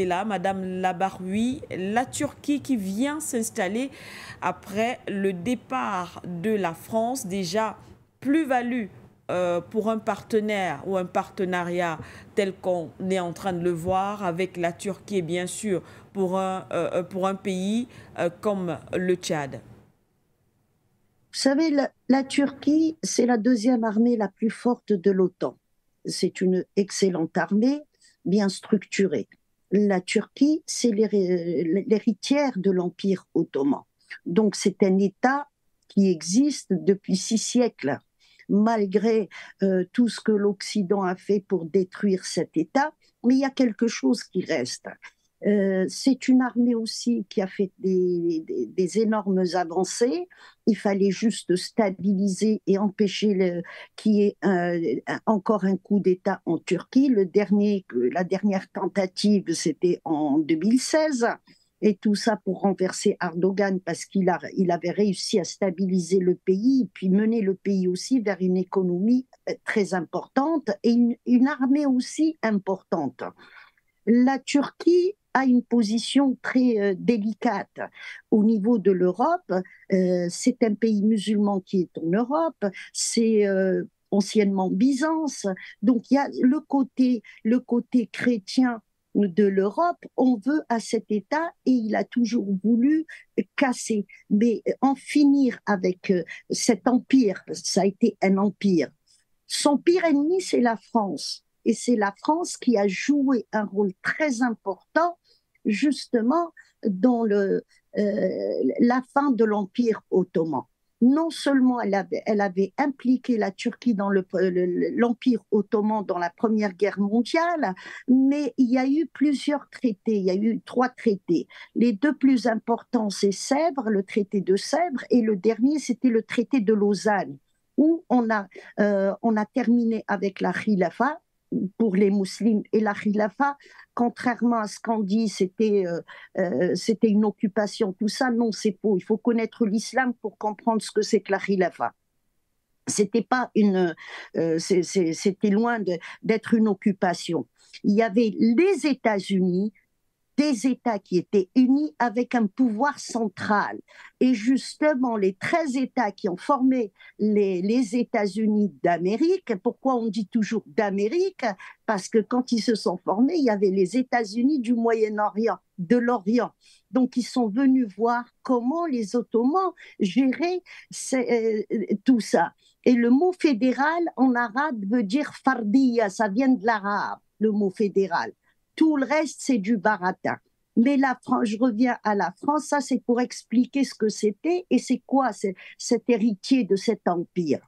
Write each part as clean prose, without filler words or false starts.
là, Madame Labaroui, la Turquie qui vient s'installer après le départ de la France, déjà plus-value pour un partenaire ou un partenariat tel qu'on est en train de le voir avec la Turquie et bien sûr pour un pays comme le Tchad. Vous savez, la Turquie, c'est la deuxième armée la plus forte de l'OTAN. C'est une excellente armée, bien structurée. La Turquie, c'est l'héritière de l'Empire ottoman. Donc c'est un État qui existe depuis 6 siècles, malgré tout ce que l'Occident a fait pour détruire cet État. Mais il y a quelque chose qui reste. C'est une armée aussi qui a fait des énormes avancées. Il fallait juste stabiliser et empêcher qu'il y ait encore un coup d'État en Turquie. La dernière tentative, c'était en 2016. Et tout ça pour renverser Erdogan parce il avait réussi à stabiliser le pays, puis mener le pays aussi vers une économie très importante et une armée aussi importante. La Turquie a une position très délicate au niveau de l'Europe. C'est un pays musulman qui est en Europe. C'est anciennement Byzance. Donc il y a le côté chrétien de l'Europe. On veut à cet État et il a toujours voulu casser, mais en finir avec cet empire. Ça a été un empire. Son pire ennemi, c'est la France. Et c'est la France qui a joué un rôle très important, justement, dans la fin de l'Empire ottoman. Non seulement elle avait impliqué la Turquie dans l'Empire ottoman dans la Première Guerre mondiale, mais il y a eu plusieurs traités. Il y a eu 3 traités. Les 2 plus importants, c'est Sèvres, le traité de Sèvres, et le dernier, c'était le traité de Lausanne, où on a terminé avec la khilafa pour les musulmans. Et la khilafa, contrairement à ce qu'on dit, c'était une occupation, tout ça, non, c'est faux. Il faut connaître l'islam pour comprendre ce que c'est que la khilafa. C'était pas c'était loin d'être une occupation. Il y avait les États-Unis, des États qui étaient unis avec un pouvoir central. Et justement, les 13 États qui ont formé les États-Unis d'Amérique, pourquoi on dit toujours d'Amérique? Parce que quand ils se sont formés, il y avait les États-Unis du Moyen-Orient, de l'Orient. Donc, ils sont venus voir comment les Ottomans géraient tout ça. Et le mot fédéral en arabe veut dire fardiya, ça vient de l'arabe, le mot fédéral. Tout le reste, c'est du baratin. Mais la France, je reviens à la France, ça c'est pour expliquer ce que c'était et c'est quoi cet héritier de cet empire.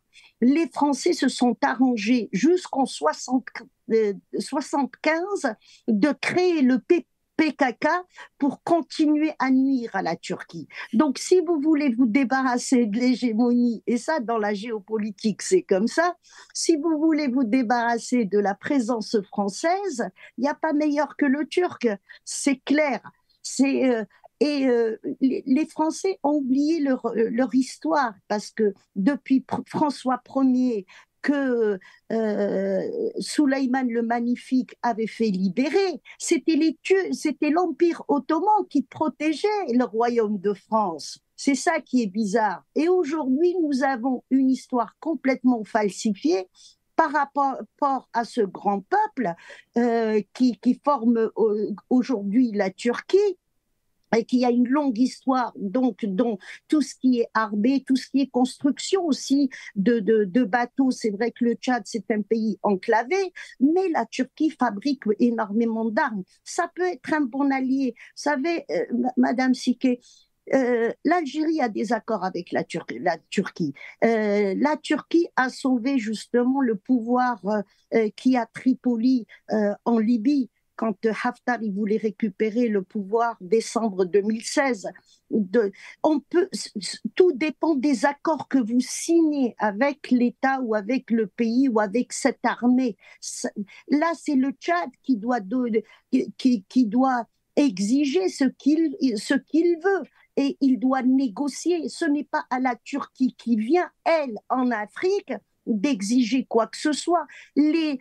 Les Français se sont arrangés jusqu'en 75 de créer le PKK pour continuer à nuire à la Turquie. Donc, si vous voulez vous débarrasser de l'hégémonie, et ça, dans la géopolitique, c'est comme ça, si vous voulez vous débarrasser de la présence française, il n'y a pas meilleur que le Turc, c'est clair. Les Français ont oublié leur histoire parce que depuis François Ier, que Souleyman le Magnifique avait fait libérer, c'était l'Empire ottoman qui protégeait le royaume de France. C'est ça qui est bizarre. Et aujourd'hui, nous avons une histoire complètement falsifiée par rapport à ce grand peuple qui forme aujourd'hui la Turquie et qui a une longue histoire, donc, dont tout ce qui est armée, tout ce qui est construction aussi de bateaux. C'est vrai que le Tchad, c'est un pays enclavé, mais la Turquie fabrique énormément d'armes. Ça peut être un bon allié. Vous savez, Madame Siké, l'Algérie a des accords avec la Turquie. La Turquie a sauvé justement le pouvoir qui a Tripoli en Libye quand Haftar il voulait récupérer le pouvoir décembre 2016. Tout dépend des accords que vous signez avec l'État ou avec le pays ou avec cette armée. Là, c'est le Tchad qui doit exiger ce qu'il veut et il doit négocier. Ce n'est pas à la Turquie qui vient, elle, en Afrique, d'exiger quoi que ce soit. Les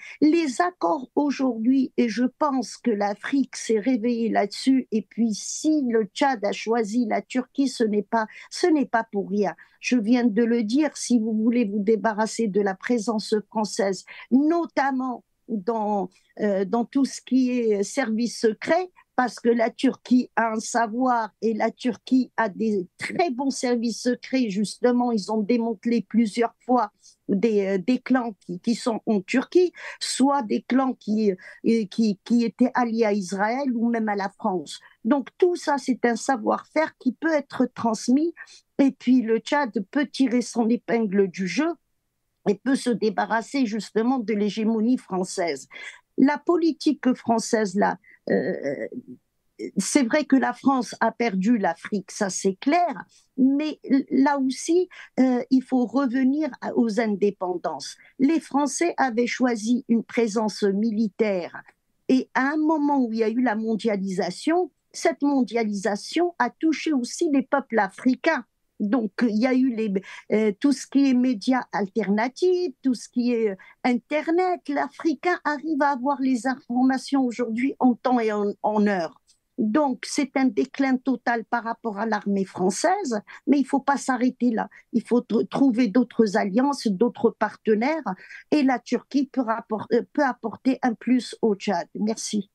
accords aujourd'hui, et je pense que l'Afrique s'est réveillée là-dessus, et puis si le Tchad a choisi la Turquie, ce n'est pas pour rien. Je viens de le dire, si vous voulez vous débarrasser de la présence française, notamment dans tout ce qui est service secret, parce que la Turquie a un savoir et la Turquie a des très bons services secrets. Justement, ils ont démantelé plusieurs fois des clans qui sont en Turquie, soit des clans qui étaient alliés à Israël ou même à la France. Donc tout ça, c'est un savoir-faire qui peut être transmis et puis le Tchad peut tirer son épingle du jeu et peut se débarrasser justement de l'hégémonie française. La politique française, là, c'est vrai que la France a perdu l'Afrique, ça c'est clair, mais là aussi, il faut revenir aux indépendances. Les Français avaient choisi une présence militaire et à un moment où il y a eu la mondialisation, cette mondialisation a touché aussi les peuples africains. Donc, il y a eu tout ce qui est médias alternatifs, tout ce qui est Internet. L'Africain arrive à avoir les informations aujourd'hui en temps et en heure. Donc, c'est un déclin total par rapport à l'armée française, mais il ne faut pas s'arrêter là. Il faut trouver d'autres alliances, d'autres partenaires, et la Turquie peut apporter un plus au Tchad. Merci.